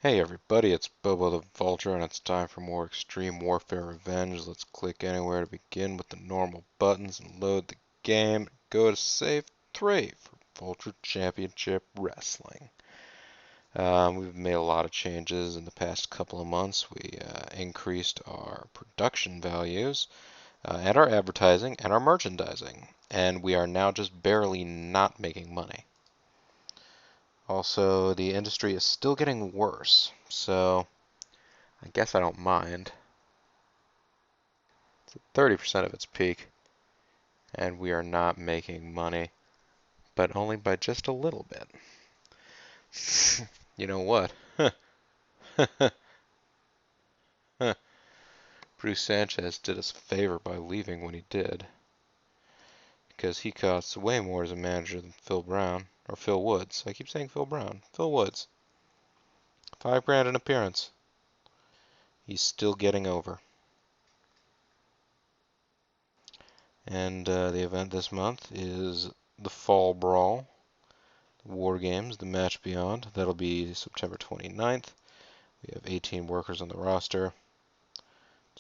Hey everybody, it's Bobo the Vulture, and it's time for more Extreme Warfare Revenge. Let's click anywhere to begin with the normal buttons and load the game. Go to Save 3 for Vulture Championship Wrestling. We've made a lot of changes in the past couple of months. We increased our production values, and our advertising, and our merchandising. And we are now just barely not making money. Also, the industry is still getting worse, so I guess I don't mind. It's at 30% of its peak, and we are not making money, but only by just a little bit. You know what? Bruce Sanchez did us a favor by leaving when he did, because he costs way more as a manager than Phil Brown, or Phil Woods. I keep saying Phil Brown. Phil Woods. $5 grand an appearance. He's still getting over. And the event this month is the Fall Brawl, War Games, the Match Beyond. That'll be September 29th. We have 18 workers on the roster.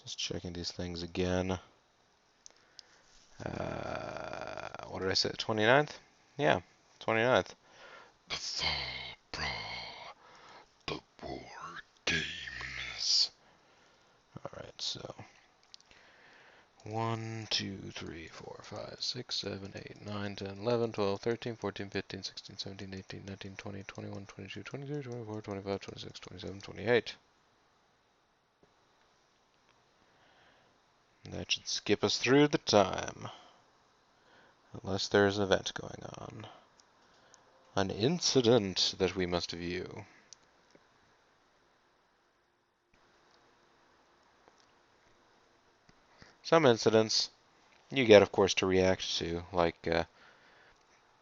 Just checking these things again. What did I say? 29th? Yeah, 29th. The Fall Brawl, the War Games. Alright, so 1, 2, 3, 4, 5, 6, 7, 8, 9, 10, 11, 12, 13, 14, 15, 16, 17, 18, 19, 20, 21, 22, 23, 24, 25, 26, 27, 28. That should skip us through the time. Unless there's an event going on. An incident that we must view. Some incidents you get, of course, to react to, like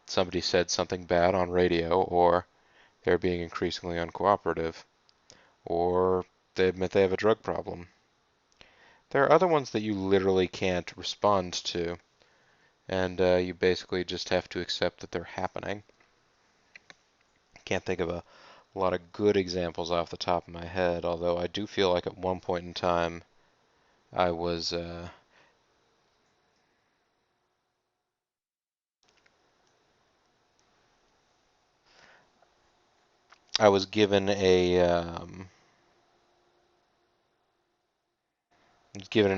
somebody said something bad on radio, or they're being increasingly uncooperative, or they admit they have a drug problem. There are other ones that you literally can't respond to, and you basically just have to accept that they're happening. Can't think of a lot of good examples off the top of my head, although I do feel like at one point in time I was I was given an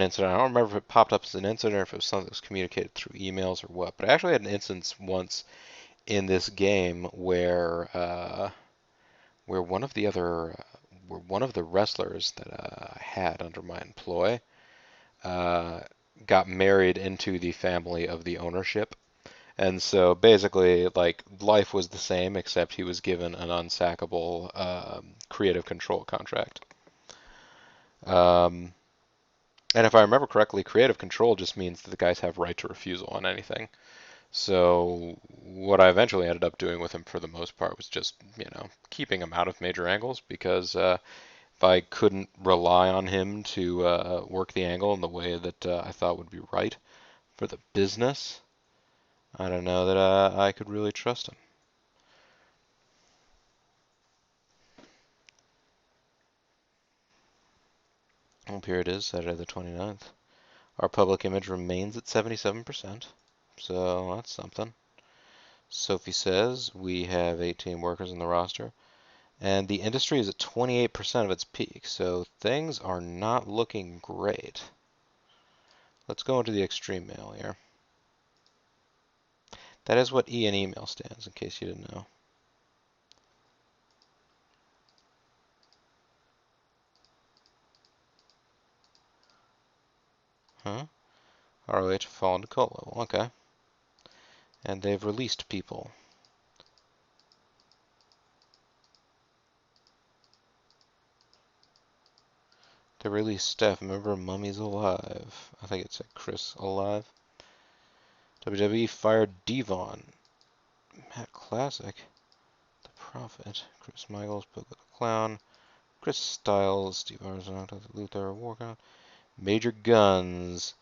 incident. I don't remember if it popped up as an incident or if it was something that was communicated through emails or what. But I actually had an instance once in this game where one of the wrestlers that I had under my employ uh, got married into the family of the ownership. And so basically, like, life was the same, except he was given an unsackable creative control contract. Um, and if I remember correctly, creative control just means that the guys have right to refusal on anything. So what I eventually ended up doing with him for the most part was just, keeping him out of major angles because if I couldn't rely on him to work the angle in the way that I thought would be right for the business, I don't know that I could really trust him. Well, here it is, Saturday the 29th. Our public image remains at 77%, so that's something. Sophie says we have 18 workers on the roster, and the industry is at 28% of its peak, so things are not looking great. Let's go into the extreme mail here. That is what E in email stands, in case you didn't know. Huh? ROH fallen to cult level, okay. And they've released people. They released staff member Mummy's Alive. I think it said Chris Alive. WWE fired Devon. Matt Classic. The Prophet. Chris Michaels, Pogo the Clown. Chris Styles. Steve Arizona, Luther, Warcraft. Major Guns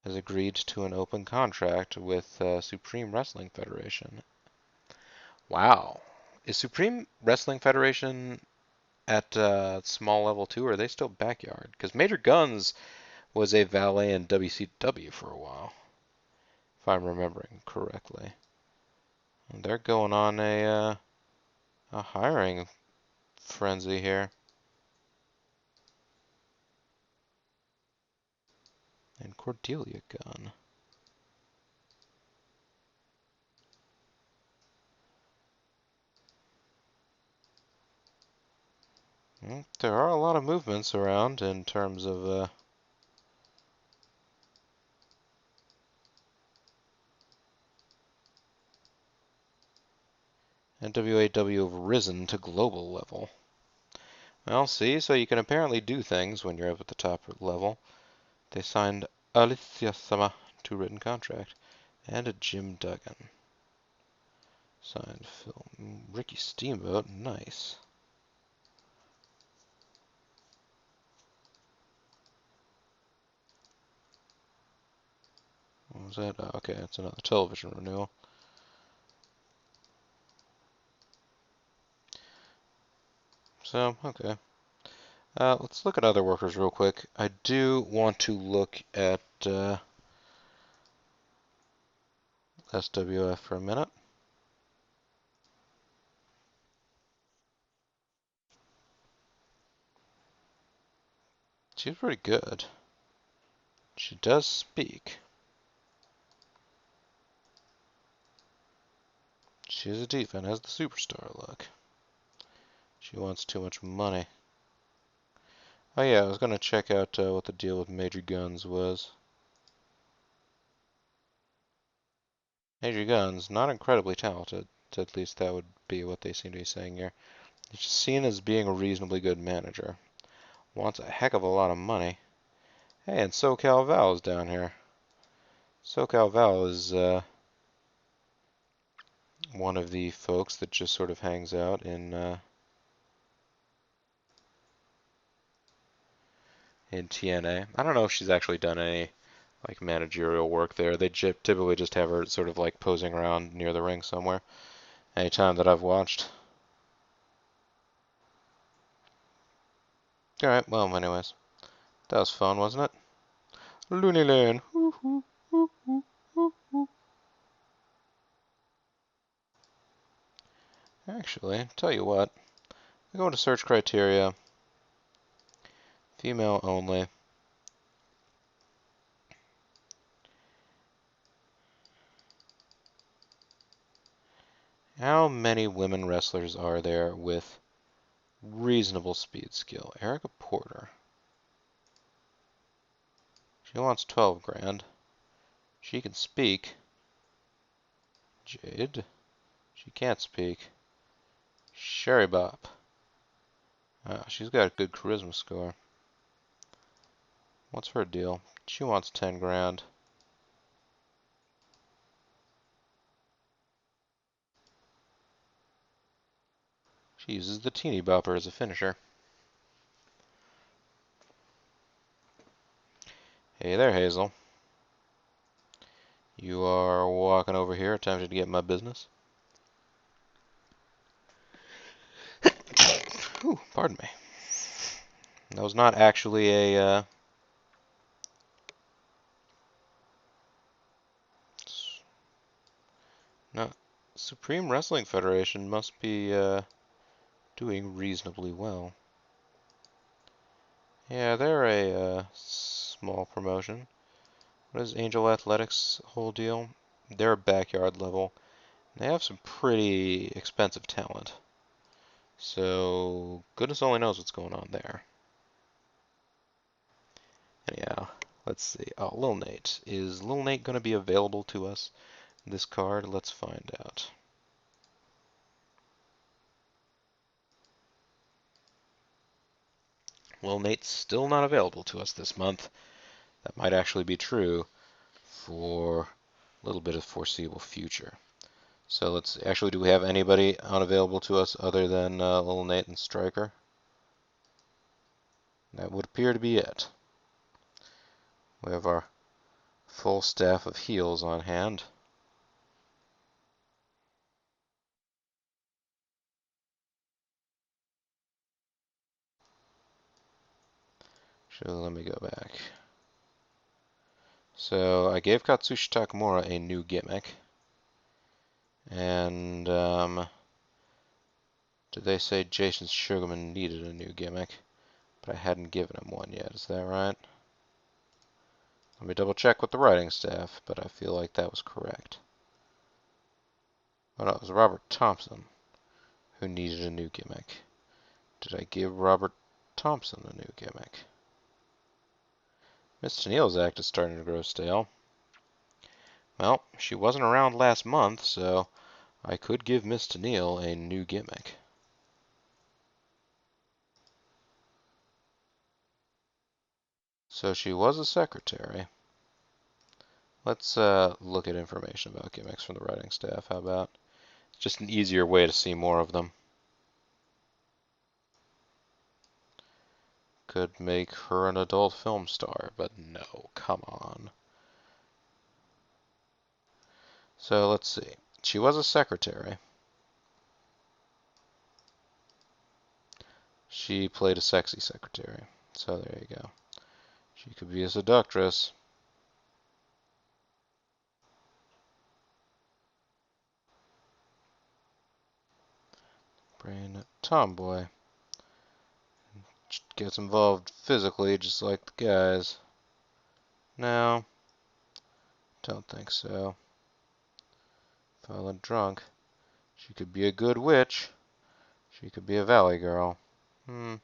has agreed to an open contract with Supreme Wrestling Federation. Wow. Is Supreme Wrestling Federation at small level too, or are they still backyard? Because Major Guns was a valet in WCW for a while, if I'm remembering correctly. And they're going on a hiring frenzy here. And Cordelia Gunn. Well, there are a lot of movements around in terms of NWAW have risen to global level. Well, see, so you can apparently do things when you're up at the top level. They signed Alicia Sama to written contract, and a Jim Duggan. Signed film. Ricky Steamboat, nice. What was that? Oh, okay, it's another television renewal. So, okay. Let's look at other workers real quick. I do want to look at SWF for a minute. She's pretty good. She does speak. She's a diva and has the superstar look. She wants too much money. Oh yeah, I was gonna check out what the deal with Major Guns was. Major Guns, not incredibly talented. At least that would be what they seem to be saying here. He's seen as being a reasonably good manager. Wants a heck of a lot of money. Hey, and SoCal Val is down here. SoCal Val is one of the folks that just sort of hangs out in TNA. I don't know if she's actually done any like managerial work there. They typically just have her sort of like posing around near the ring somewhere. Anytime that I've watched. Alright, well, anyways. That was fun, wasn't it? Looney Lane. Actually, tell you what. I go into search criteria. Female only. How many women wrestlers are there with reasonable speed skill? Erica Porter. She wants 12 grand. She can speak. Jade. She can't speak. Sherry Bop. She's got a good charisma score. What's her deal? She wants 10 grand. She uses the teeny bopper as a finisher. Hey there, Hazel. You are walking over here attempting to get my business. Ooh, pardon me. That was not actually a, no, Supreme Wrestling Federation must be, doing reasonably well. Yeah, they're a, small promotion. What is Angel Athletics' whole deal? They're a backyard level. They have some pretty expensive talent. So, goodness only knows what's going on there. Anyhow, let's see. Oh, Lil Nate. Is Lil Nate going to be available to us this card? Let's find out. Lil Nate's still not available to us this month. That might actually be true for a little bit of foreseeable future. So let's actually, do we have anybody unavailable to us other than Lil Nate and Stryker? That would appear to be it. We have our full staff of heels on hand. Actually, let me go back. So I gave Katsushi Takamura a new gimmick. And, did they say Jason Sugarman needed a new gimmick? But I hadn't given him one yet, is that right? Let me double check with the writing staff, but I feel like that was correct. Oh no, it was Robert Thompson who needed a new gimmick. Did I give Robert Thompson a new gimmick? Miss Tennille's act is starting to grow stale. Well, she wasn't around last month, so I could give Miss Tennille a new gimmick. So she was a secretary. Let's look at information about gimmicks from the writing staff. How about? It's just an easier way to see more of them. Could make her an adult film star, but no, come on. So let's see. She was a secretary. She played a sexy secretary. So there you go. She could be a seductress. Brain tomboy. Gets involved physically just like the guys. No, don't think so. Violent drunk. She could be a good witch. She could be a valley girl. Angry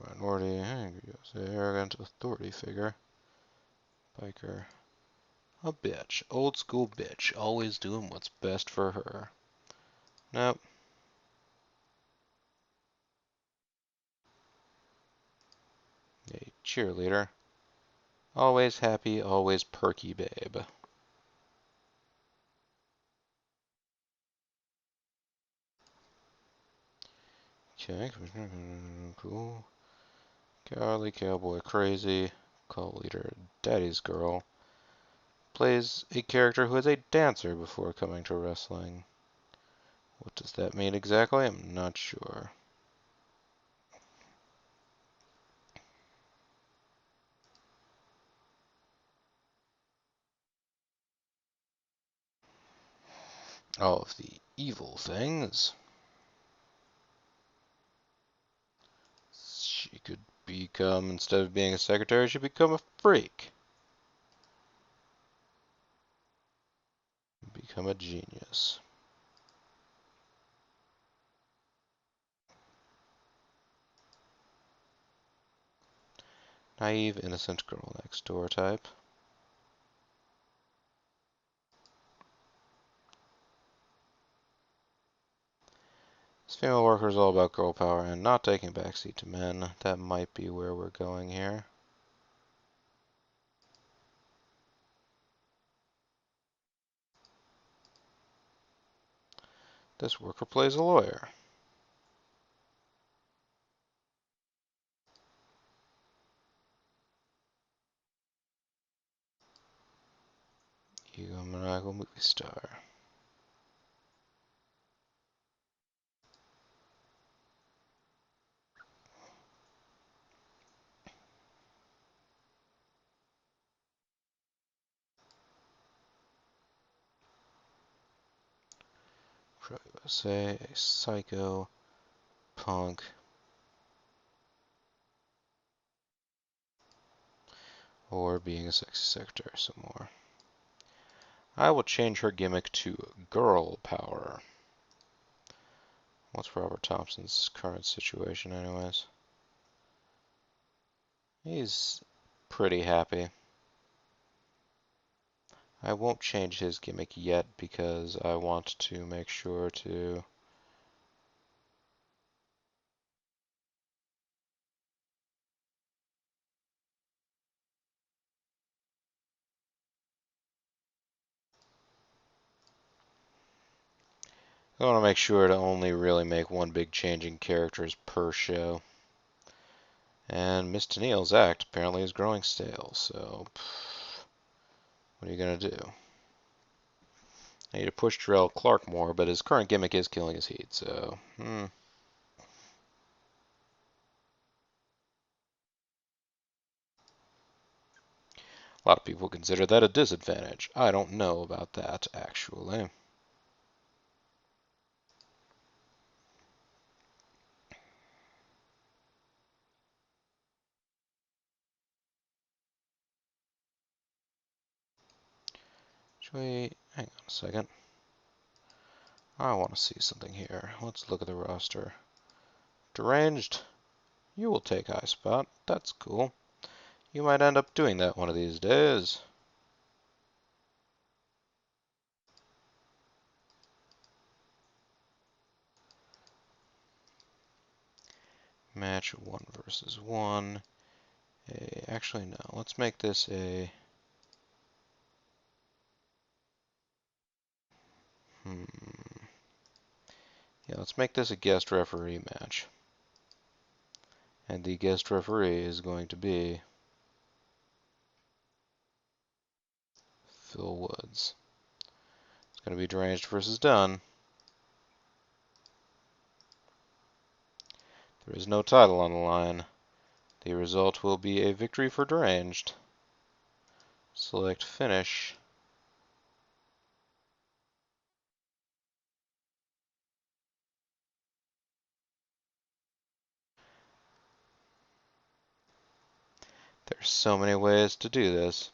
minority, angry arrogant authority figure. Biker. A bitch. Old school bitch. Always doing what's best for her. Nope. A cheerleader. Always happy, always perky babe. Okay. Cool. Cowardly cowboy crazy. Cult leader. Daddy's girl. Plays a character who is a dancer before coming to wrestling. What does that mean exactly? I'm not sure. All of the evil things. She could become, instead of being a secretary, she become a freak. Become a genius. Naive, innocent girl next door type. This female worker is all about girl power and not taking a backseat to men. That might be where we're going here. This worker plays a lawyer. Egomaniacal movie star. Probably would say a psycho, punk, or being a sexy secretary some more. I will change her gimmick to girl power. What's Robert Thompson's current situation anyways? He's pretty happy. I won't change his gimmick yet because I want to make sure to I want to make sure to only really make one big change in characters per show. And Miss Tennille's act apparently is growing stale, so what are you going to do? I need to push Terrell Clark more, but his current gimmick is killing his heat, so A lot of people consider that a disadvantage. I don't know about that, actually. Hang on a second. I want to see something here. Let's look at the roster. Deranged, you will take High Spot. That's cool. You might end up doing that one of these days. Match 1 versus 1. Actually, no. Let's make this a... Yeah, let's make this a guest referee match. And the guest referee is going to be Phil Woods. It's going to be Deranged versus Dunn. There is no title on the line. The result will be a victory for Deranged. Select Finish. There's so many ways to do this.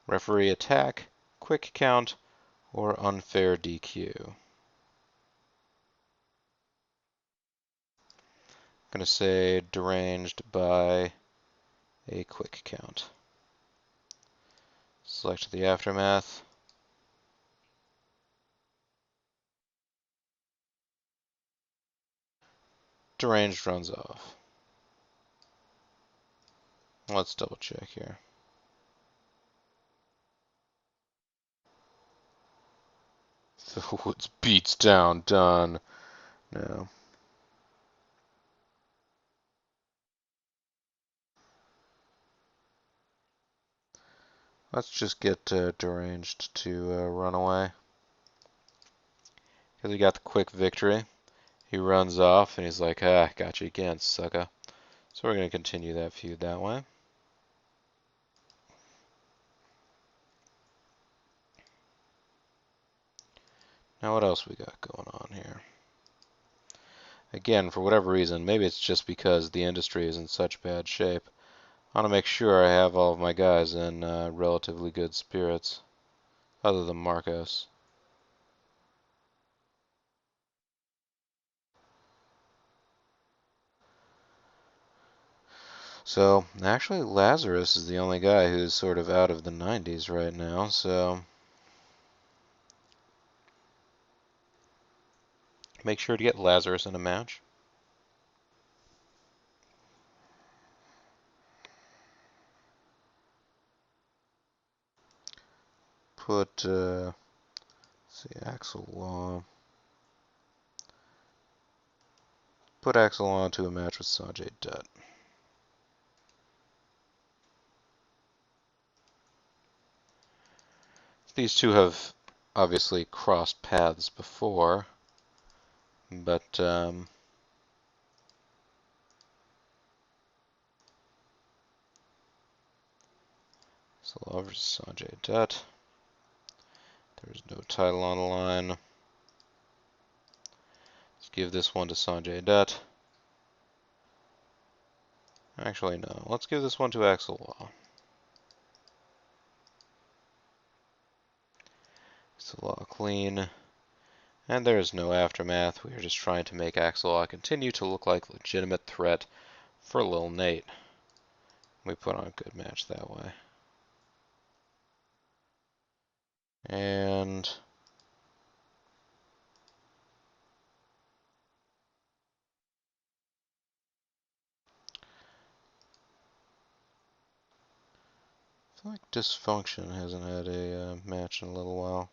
Referee attack, quick count, or unfair DQ. I'm going to say Deranged by a quick count. Select the aftermath. Deranged runs off. Let's double check here. Phil Woods beats down Dunn. No. Let's just get Deranged to run away. Because he got the quick victory. He runs off and he's like, ah, got you again, sucker. So we're going to continue that feud that way. Now what else we got going on here? Again, for whatever reason, maybe it's just because the industry is in such bad shape, I want to make sure I have all of my guys in relatively good spirits, other than Marcos. So, actually, Lazarus is the only guy who's sort of out of the 90s right now, so make sure to get Lazarus in a match. Put, let's see, Axel Law. Put Axel Law into a match with Sanjay Dutt. These two have obviously crossed paths before, but so Law versus Sanjay Dutt. There's no title on the line. Let's give this one to Sanjay Dutt. Actually, no. Let's give this one to Axel Law. Axel Law clean. And there is no aftermath. We are just trying to make Axel Law continue to look like a legitimate threat for Lil Nate. We put on a good match that way. And I feel like Dysfunction hasn't had a match in a little while.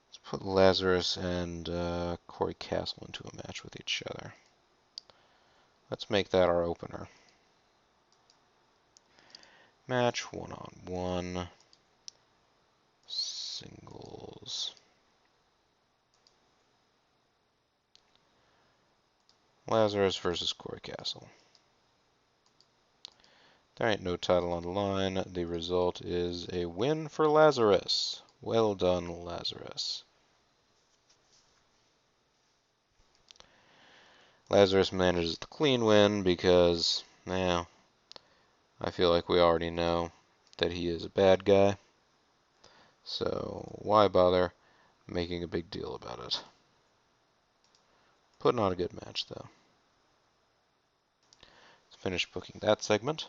Let's put Lazarus and Corey Castle into a match with each other. Let's make that our opener. Match 1-on-1. Singles. Lazarus versus Corey Castle. There ain't no title on the line. The result is a win for Lazarus. Well done, Lazarus. Lazarus manages the clean win because, now, I feel like we already know that he is a bad guy. So why bother making a big deal about it? Putting on a good match, though. Let's finish booking that segment.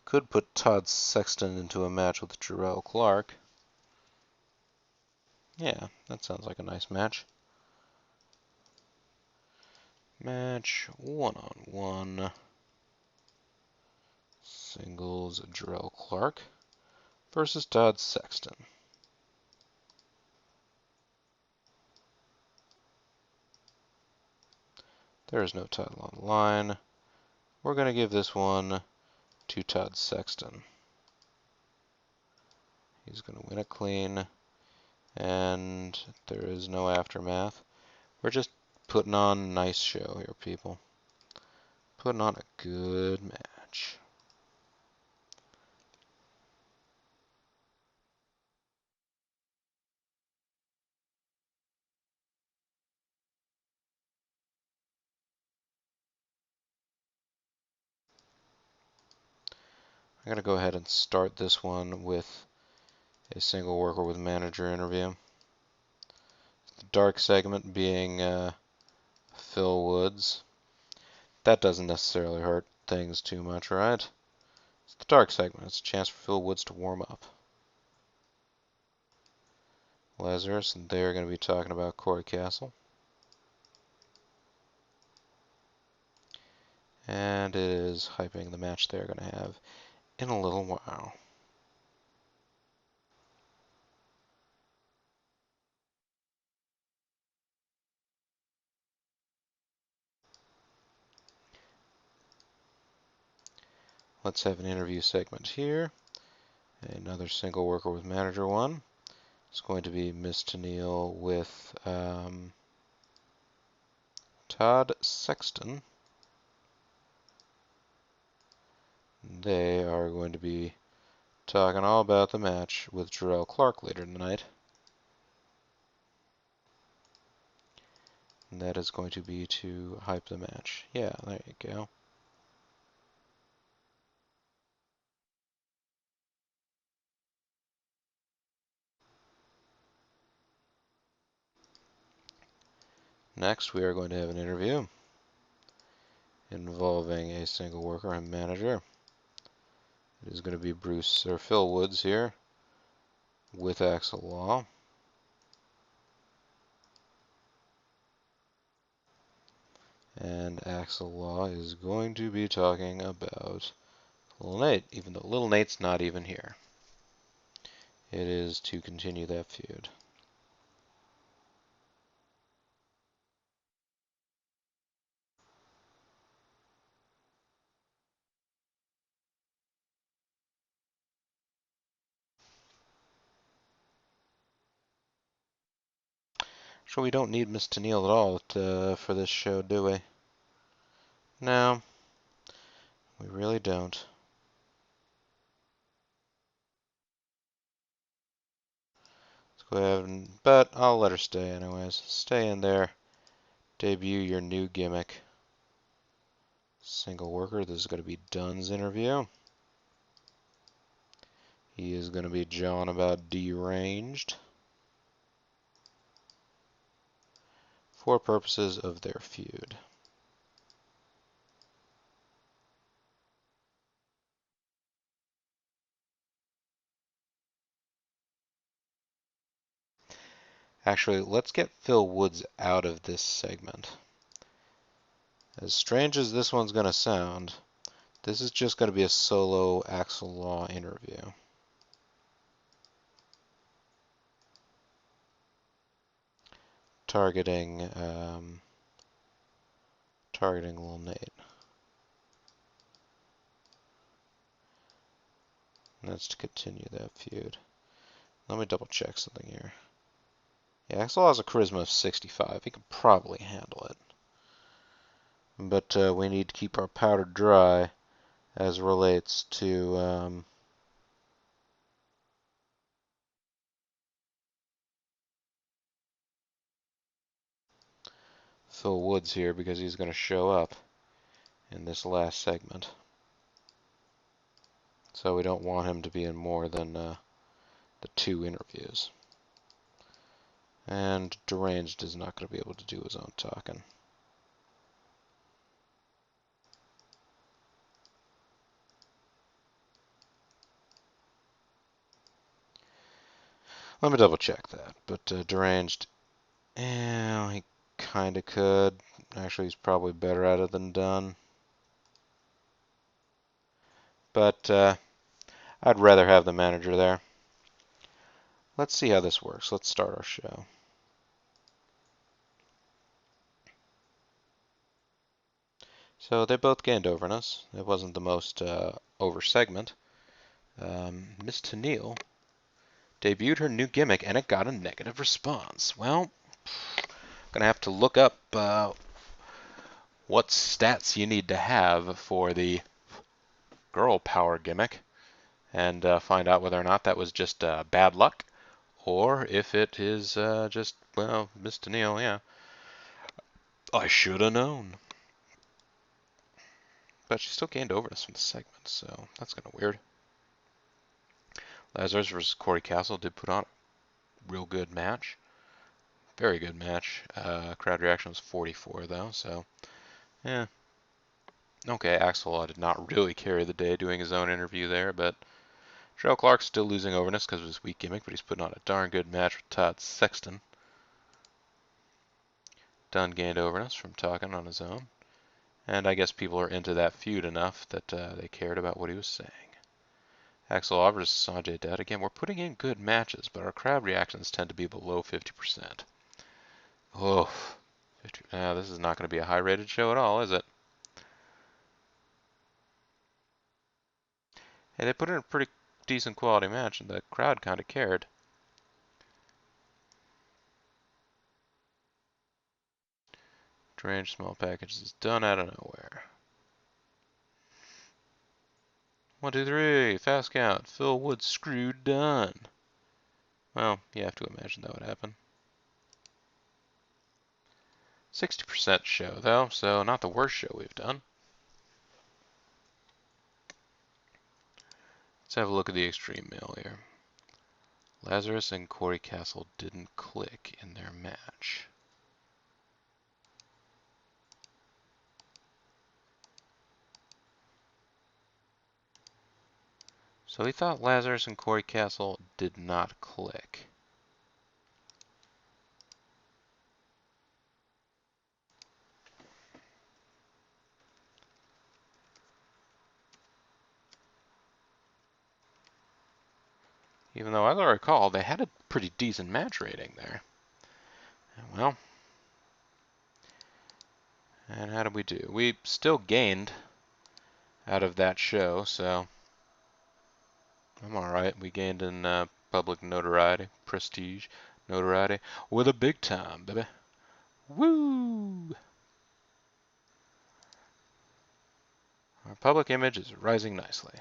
Could put Todd Sexton into a match with Jarrell Clark. Yeah, that sounds like a nice match. Match 1-on-1. Singles Jarrell Clark versus Todd Sexton. There is no title on the line. We're going to give this one to Todd Sexton. He's going to win it clean, and there is no aftermath. We're just putting on a nice show here, people. Putting on a good match. I'm going to go ahead and start this one with a single worker with manager interview. The dark segment being Phil Woods. That doesn't necessarily hurt things too much, right? It's the dark segment. It's a chance for Phil Woods to warm up. Lazarus, and they're going to be talking about Corey Castle. And it is hyping the match they're going to have in a little while. Let's have an interview segment here. Another single worker with manager one. It's going to be Miss Tenniel with Todd Sexton. They are going to be talking all about the match with Jarrell Clark later tonight. And that is going to be to hype the match. Yeah, there you go. Next, we are going to have an interview involving a single worker and manager. It is going to be Phil Woods here with Axel Law. And Axel Law is going to be talking about Little Nate, even though Little Nate's not even here. It is to continue that feud. So we don't need Miss Tenniel at all for this show, do we? No, we really don't. Let's go ahead but I'll let her stay anyways. Stay in there. Debut your new gimmick. Single worker. This is going to be Dunn's interview. He is going to be jawing about Deranged for purposes of their feud. Actually, let's get Phil Woods out of this segment. As strange as this one's going to sound, This is just going to be a solo Axel Law interview. Targeting Lil Nate. And that's to continue that feud. Let me double check something here. Yeah, Axel has a charisma of 65. He can probably handle it. But we need to keep our powder dry as relates to Phil Woods here, because he's going to show up in this last segment. So we don't want him to be in more than the 2 interviews. And Deranged is not going to be able to do his own talking. Let me double check that. But Deranged, he kind of could. Actually, he's probably better at it than Dunn. But I'd rather have the manager there. Let's see how this works. Let's start our show. So they both gained over us. It wasn't the most over segment. Miss Tenille debuted her new gimmick, and it got a negative response. Well, gonna have to look up what stats you need to have for the girl power gimmick and find out whether or not that was just bad luck or if it is just, well, Miss Tenille, yeah. I should have known. But she still gained over us from the segment, so that's kind of weird. Lazarus versus Corey Castle did put on a real good match. Very good match. Crowd reaction was 44, though, so, yeah. Okay, Axel Law did not really carry the day doing his own interview there, but Terrell Clark's still losing overness because of his weak gimmick, but he's putting on a darn good match with Todd Sexton. Dunn gained overness from talking on his own, and I guess people are into that feud enough that they cared about what he was saying. Axel Law versus Sanjay Dutt. Again, we're putting in good matches, but our crowd reactions tend to be below 50%. Oh, 50. This is not going to be a high-rated show at all, is it? Hey, they put in a pretty decent quality match, and the crowd kind of cared. Deranged small packages is done out of nowhere. 1, 2, 3, fast count. Phil Woods screwed Dunn. Well, you have to imagine that would happen. 60% show, though, so not the worst show we've done. Let's have a look at the Extreme Mail here. Lazarus and Corey Castle didn't click in their match. So he thought Lazarus and Corey Castle did not click. Even though, as I recall, they had a pretty decent match rating there. Well, and how did we do? We still gained out of that show, so I'm alright. We gained in public notoriety, prestige, notoriety. We're the big time, baby. Woo! Our public image is rising nicely.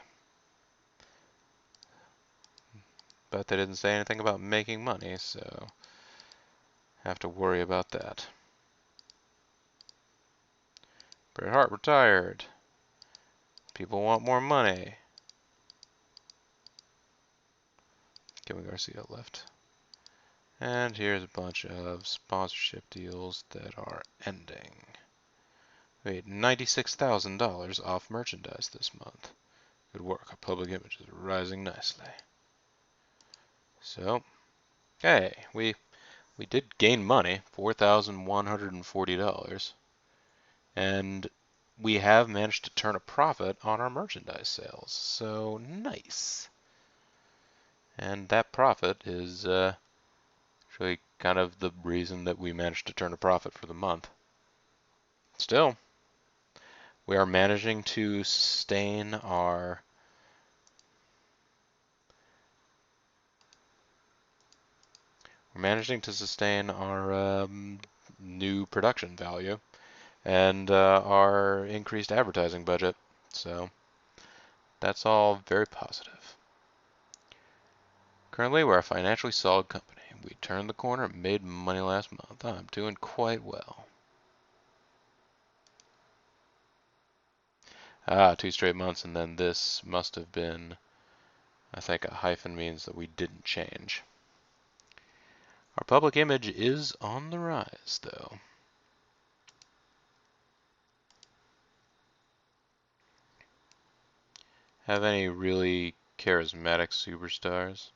But they didn't say anything about making money, so have to worry about that. Bret Hart retired. People want more money. Kevin Garcia left. And here's a bunch of sponsorship deals that are ending. We made $96,000 off merchandise this month. Good work. Our public image is rising nicely. So, hey, we did gain money, $4,140. And we have managed to turn a profit on our merchandise sales. So nice. And that profit is actually kind of the reason that we managed to turn a profit for the month. Still, we are managing to sustain our new production value and our increased advertising budget. So that's all very positive. Currently, we're a financially solid company. We turned the corner and made money last month. I'm doing quite well. 2 straight months, and then this must have been, I think a hyphen means that we didn't change. Our public image is on the rise, though. Have any really charismatic superstars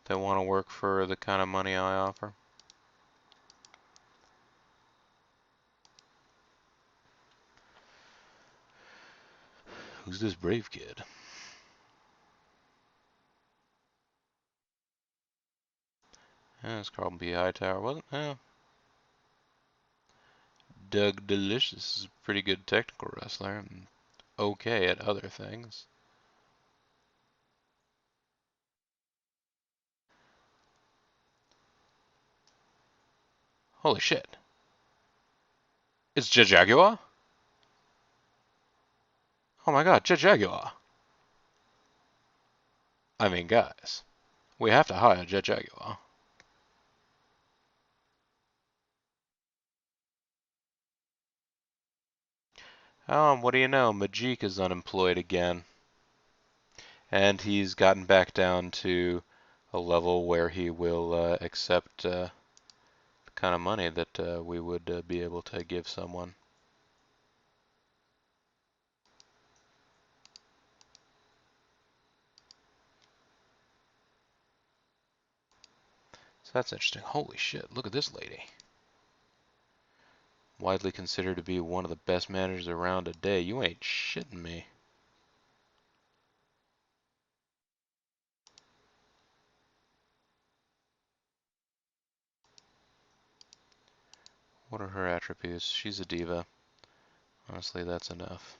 that want to work for the kind of money I offer? Who's this brave kid? It's Carlton P. Hightower, wasn't it? Doug Delicious is a pretty good technical wrestler and okay at other things. Holy shit. It's Jet Jaguar? Oh my god, Jet Jaguar. I mean, guys, we have to hire Jet Jaguar. What do you know? Majik is unemployed again. And he's gotten back down to a level where he will accept the kind of money that we would be able to give someone. So that's interesting. Holy shit, look at this lady. Widely considered to be one of the best managers around today. You ain't shitting me. What are her attributes? She's a diva. Honestly, that's enough.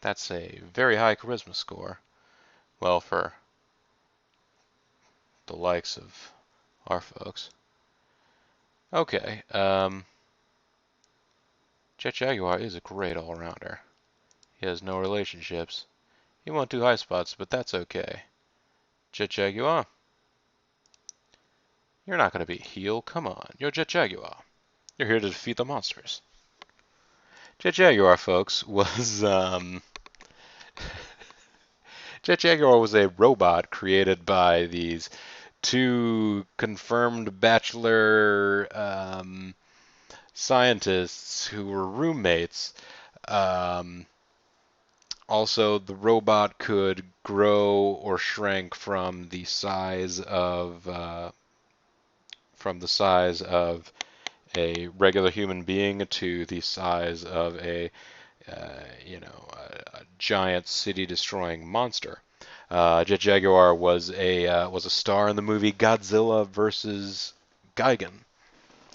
That's a very high charisma score. Well, for the likes of our folks. Okay, Jet Jaguar is a great all-rounder. He has no relationships. He won't do high spots, but that's okay. Jet Jaguar, you're not going to be a heel. Come on, you're Jet Jaguar. You're here to defeat the monsters. Jet Jaguar, folks, was Jet Jaguar was a robot created by these two confirmed bachelor scientists who were roommates. Also, the robot could grow or shrink from the size of a regular human being to the size of a giant city-destroying monster. Jet Jaguar was a star in the movie Godzilla vs. Gigan,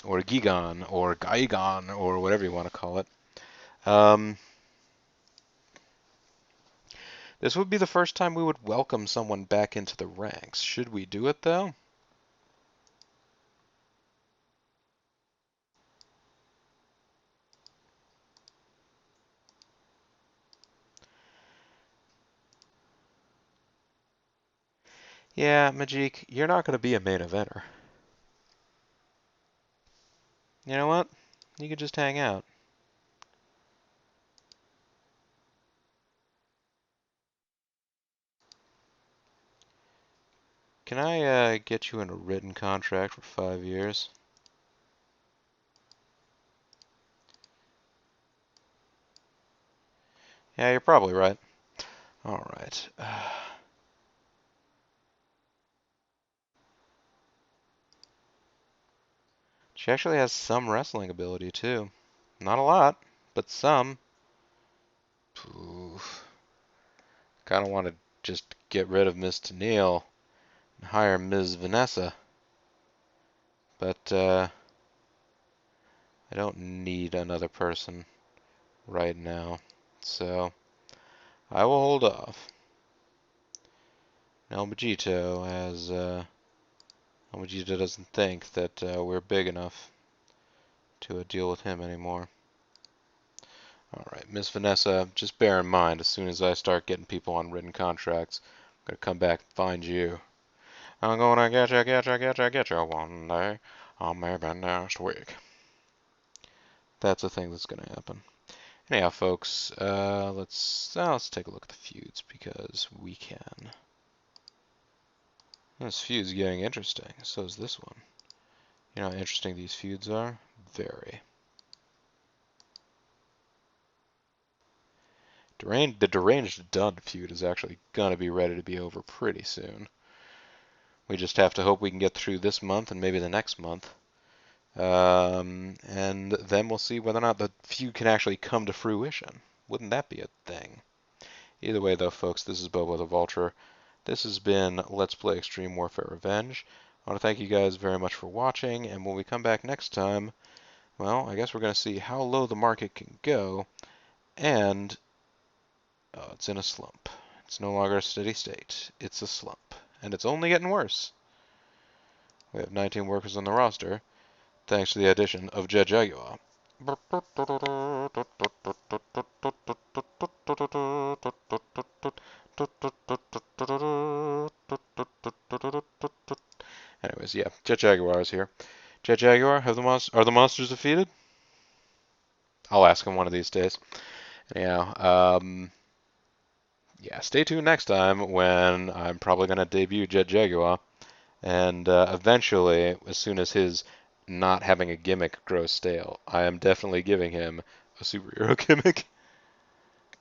or Gigan, or Gigan, or whatever you want to call it. This would be the first time we would welcome someone back into the ranks. Should we do it, though? Yeah, Majik, you're not going to be a main eventer. You know what? You could just hang out. Can I get you in a written contract for 5 years? Yeah, you're probably right. All right. She actually has some wrestling ability too. Not a lot, but some. Kind of want to just get rid of Miss Tennille and hire Ms. Vanessa. But I don't need another person right now. So I will hold off. Elmagito, as Elmagito doesn't think that we're big enough to deal with him anymore. Alright, Miss Vanessa, just bear in mind, as soon as I start getting people on written contracts, I'm going to come back and find you. I'm going to get you one day, or maybe next week. That's a thing that's going to happen. Anyhow, folks, let's take a look at the feuds, because we can. This feud's getting interesting, so is this one. You know how interesting these feuds are? Very. The Deranged Dun feud is actually going to be ready to be over pretty soon. We just have to hope we can get through this month and maybe the next month. And then we'll see whether or not the feud can actually come to fruition. Wouldn't that be a thing? Either way, though, folks, this is Bobo the Vulture. This has been Let's Play Extreme Warfare Revenge. I want to thank you guys very much for watching, and when we come back next time, well, I guess we're going to see how low the market can go, and it's in a slump. It's no longer a steady state. It's a slump, and it's only getting worse. We have 19 workers on the roster, thanks to the addition of Jet Jaguar. Anyways, yeah, Jet Jaguar is here. Jet Jaguar, are the monsters defeated? I'll ask him one of these days. Anyhow, yeah, stay tuned next time when I'm probably going to debut Jet Jaguar. And eventually, as soon as his not having a gimmick grows stale, I am definitely giving him a superhero gimmick.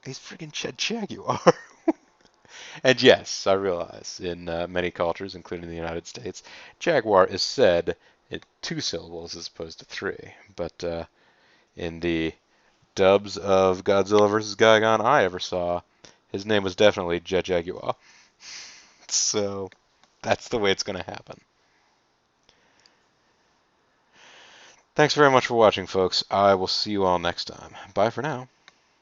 He's freaking Jet Jaguar. And yes, I realize in many cultures, including the United States, Jaguar is said in 2 syllables as opposed to 3. But in the dubs of Godzilla vs. Gigan I ever saw, his name was definitely Jet Jaguar. So that's the way it's going to happen. Thanks very much for watching, folks. I will see you all next time. Bye for now.